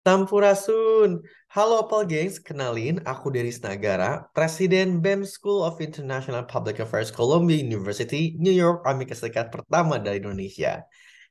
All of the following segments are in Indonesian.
Sampurasun. Halo Opal Gengs, kenalin aku Deris Nagara, Presiden BEM School of International Public Affairs Columbia University, New York, Amerika Serikat pertama dari Indonesia.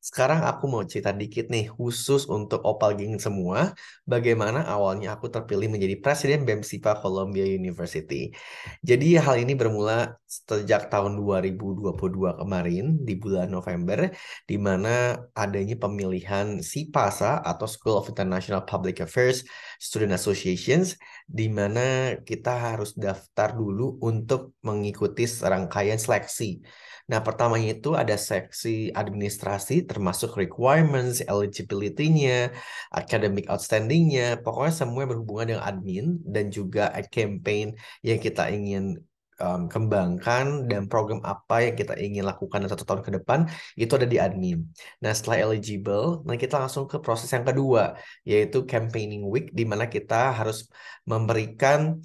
Sekarang aku mau cerita dikit nih, khusus untuk Opal Gengs semua, bagaimana awalnya aku terpilih menjadi Presiden BEM SIPA Columbia University. Jadi hal ini bermula sejak tahun 2022 kemarin, di bulan November, di mana adanya pemilihan SIPASA atau School of International Public Affairs Student Associations, di mana kita harus daftar dulu untuk mengikuti serangkaian seleksi. Nah, pertamanya itu ada seksi administrasi, termasuk requirements, eligibility-nya, academic outstanding-nya, pokoknya semua yang berhubungan dengan admin dan juga campaign yang kita ingin kembangkan dan program apa yang kita ingin lakukan dalam 1 tahun ke depan itu ada di admin. Nah, setelah eligible, nah kita langsung ke proses yang kedua, yaitu campaigning week, di mana kita harus memberikan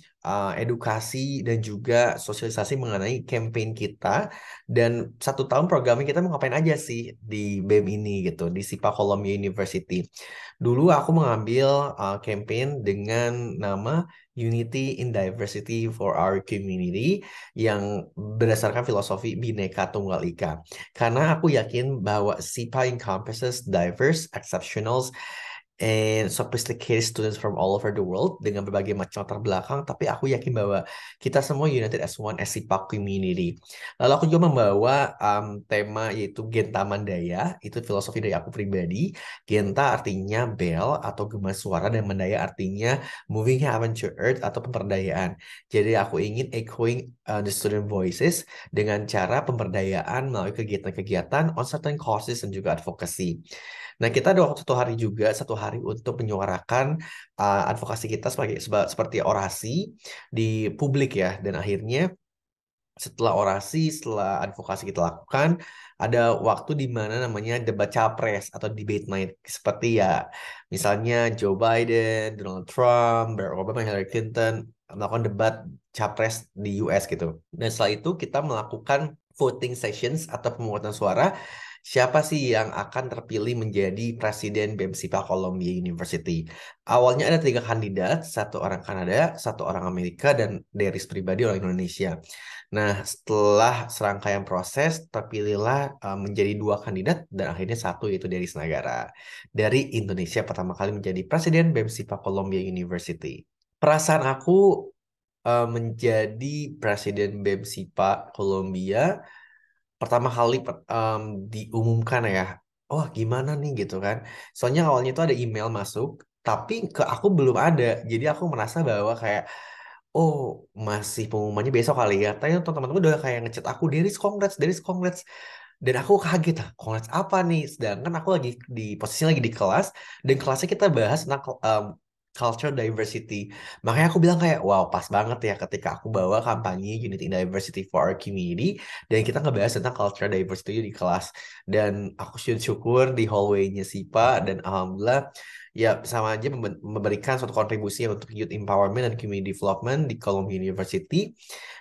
edukasi dan juga sosialisasi mengenai campaign kita dan 1 tahun programnya kita mau ngapain aja sih di BEM ini gitu, di SIPA Columbia University. Dulu aku mengambil campaign dengan nama Unity in Diversity for Our Community yang berdasarkan filosofi Bhinneka Tunggal Ika. Karena aku yakin bahwa SIPA encompasses diverse, exceptional, and sophisticated students from all over the world dengan berbagai macam latar belakang, tapi aku yakin bahwa kita semua united as one as SIPA community. Lalu aku juga membawa tema yaitu Genta Mandaya, itu filosofi dari aku pribadi. Genta artinya bell atau gema suara dan Mandaya artinya moving heaven to earth atau pemberdayaan. Jadi aku ingin echoing the student voices dengan cara pemberdayaan melalui kegiatan-kegiatan on certain causes dan juga advocacy. Nah, kita ada waktu 1 hari juga, 1 hari untuk menyuarakan advokasi kita seperti orasi di publik ya. Dan akhirnya setelah orasi, setelah advokasi kita lakukan, ada waktu di mana namanya debat capres atau debate night. Seperti ya, misalnya Joe Biden, Donald Trump, Barack Obama, Hillary Clinton melakukan debat capres di US gitu. Dan setelah itu kita melakukan voting sessions atau pemungutan suara. Siapa sih yang akan terpilih menjadi Presiden BEM SIPA Columbia University? Awalnya ada 3 kandidat, 1 orang Kanada, 1 orang Amerika, dan Deris pribadi orang Indonesia. Nah, setelah serangkaian proses, terpilihlah menjadi 2 kandidat dan akhirnya satu yaitu Deris Nagara dari Indonesia pertama kali menjadi Presiden BEM SIPA Columbia University. Perasaan aku menjadi Presiden BEM SIPA Columbia pertama kali diumumkan ya, oh gimana nih gitu kan. Soalnya awalnya itu ada email masuk, tapi ke aku belum ada. Jadi aku merasa bahwa kayak, oh masih pengumumannya besok kali ya. Tapi teman-teman udah kayak ngechat aku, Deris congrats. Dan aku kaget, ah, congrats apa nih? Sedangkan aku lagi di posisinya lagi di kelas, dan kelasnya kita bahas tentang cultural diversity. Makanya aku bilang kayak, wow pas banget ya ketika aku bawa kampanye Unity in Diversity for Our Community, dan kita ngebahas tentang cultural diversity di kelas. Dan aku syukur di hallway-nya SIPA, dan alhamdulillah ya sama aja memberikan suatu kontribusi untuk youth empowerment dan community development di Columbia University,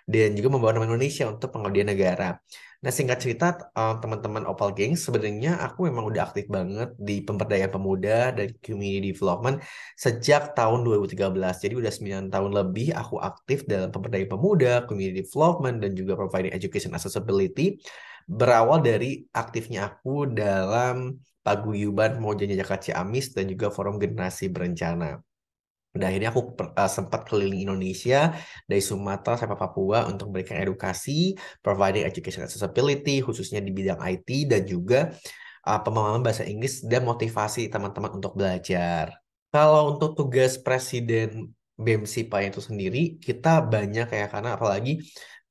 dan juga membawa nama Indonesia untuk pengabdian negara. Nah, singkat cerita, teman-teman Opal Gang, sebenarnya aku memang udah aktif banget di pemberdayaan pemuda dan community development sejak tahun 2013. Jadi udah 9 tahun lebih aku aktif dalam pemberdayaan pemuda, community development, dan juga providing education accessibility. Berawal dari aktifnya aku dalam paguyuban Mojanya Jakarta Ciamis dan juga Forum Generasi Berencana. Dan akhirnya aku sempat keliling Indonesia dari Sumatera sampai Papua untuk memberikan edukasi, providing education accessibility, khususnya di bidang IT dan juga pemahaman bahasa Inggris dan motivasi teman-teman untuk belajar. Kalau untuk tugas Presiden BEM SIPA itu sendiri, kita banyak ya karena apalagi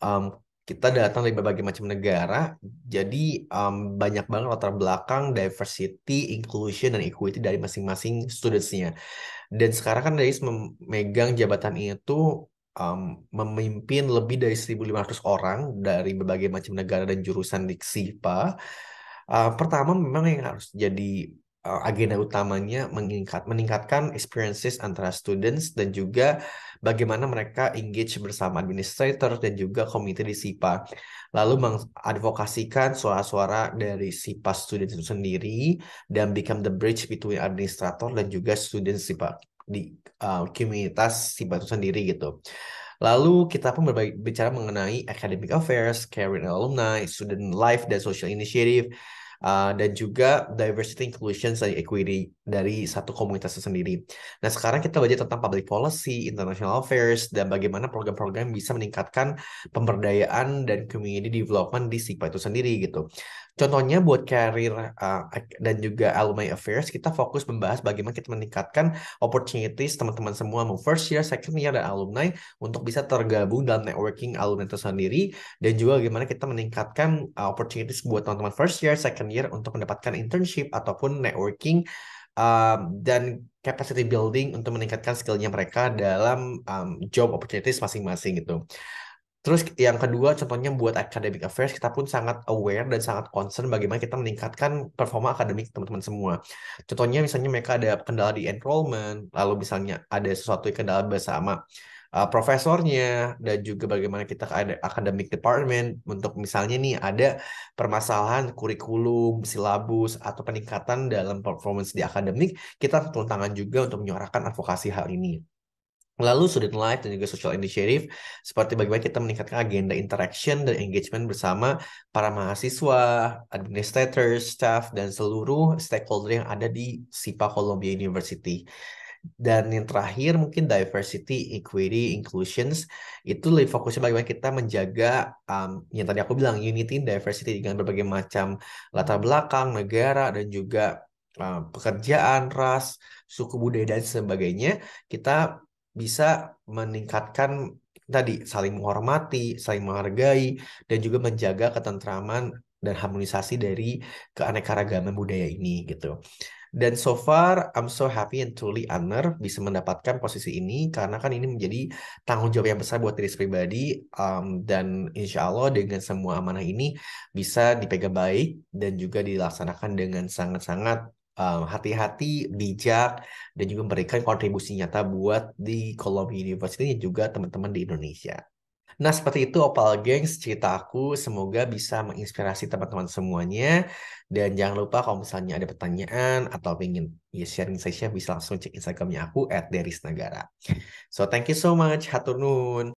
um, kita datang dari berbagai macam negara, jadi banyak banget latar belakang, diversity, inclusion, dan equity dari masing-masing studentsnya. Dan sekarang kan Rais memegang jabatan itu um, memimpin lebih dari 1.500 orang dari berbagai macam negara dan jurusan di SIPA. Pertama memang yang harus jadi agenda utamanya meningkatkan experiences antara students dan juga bagaimana mereka engage bersama administrator dan juga komite di SIPA. Lalu mengadvokasikan suara-suara dari SIPA students itu sendiri dan become the bridge between administrator dan juga students SIPA di komunitas SIPA itu sendiri gitu. Lalu kita pun berbicara mengenai academic affairs, career and alumni, student life dan social initiative, dan juga diversity, inclusion, dan equity dari satu komunitas itu sendiri. Nah, sekarang kita belajar tentang public policy, international affairs, dan bagaimana program-program bisa meningkatkan pemberdayaan dan community development di SIPA itu sendiri gitu. Contohnya buat career dan juga alumni affairs, kita fokus membahas bagaimana kita meningkatkan opportunities teman-teman semua, mau first year, second year, dan alumni untuk bisa tergabung dalam networking alumni itu sendiri, dan juga bagaimana kita meningkatkan opportunities buat teman-teman first year, second year untuk mendapatkan internship ataupun networking dan capacity building untuk meningkatkan skillnya mereka dalam job opportunities masing-masing gitu. Terus yang kedua, contohnya buat academic affairs, kita pun sangat aware dan sangat concern bagaimana kita meningkatkan performa akademik teman-teman semua. Contohnya misalnya mereka ada kendala di enrollment, lalu misalnya ada sesuatu yang kendala bersama profesornya, dan juga bagaimana kita ke academic department untuk misalnya nih ada permasalahan kurikulum, silabus, atau peningkatan dalam performance di akademik, kita turun tangan juga untuk menyuarakan advokasi hal ini. Lalu student life dan juga social initiative seperti bagaimana kita meningkatkan agenda interaction dan engagement bersama para mahasiswa, administrators, staff, dan seluruh stakeholder yang ada di SIPA Columbia University. Dan yang terakhir mungkin diversity, equity, inclusions itu lebih fokusnya bagaimana kita menjaga yang tadi aku bilang unity, diversity dengan berbagai macam latar belakang, negara, dan juga pekerjaan, ras, suku budaya dan sebagainya. Kita bisa meningkatkan tadi saling menghormati, saling menghargai, dan juga menjaga ketentraman dan harmonisasi dari keanekaragaman budaya ini gitu. Dan so far, I'm so happy and truly honored bisa mendapatkan posisi ini karena kan ini menjadi tanggung jawab yang besar buat diri pribadi, dan insya Allah dengan semua amanah ini bisa dipegang baik dan juga dilaksanakan dengan sangat-sangat hati-hati, bijak, dan juga memberikan kontribusi nyata buat di Columbia University dan juga teman-teman di Indonesia. Nah, seperti itu Opal Gengs, cerita aku. Semoga bisa menginspirasi teman-teman semuanya. Dan jangan lupa kalau misalnya ada pertanyaan atau ingin ya sharing saya bisa langsung cek Instagramnya aku @derisnagara. So, thank you so much. Hatur nuhun.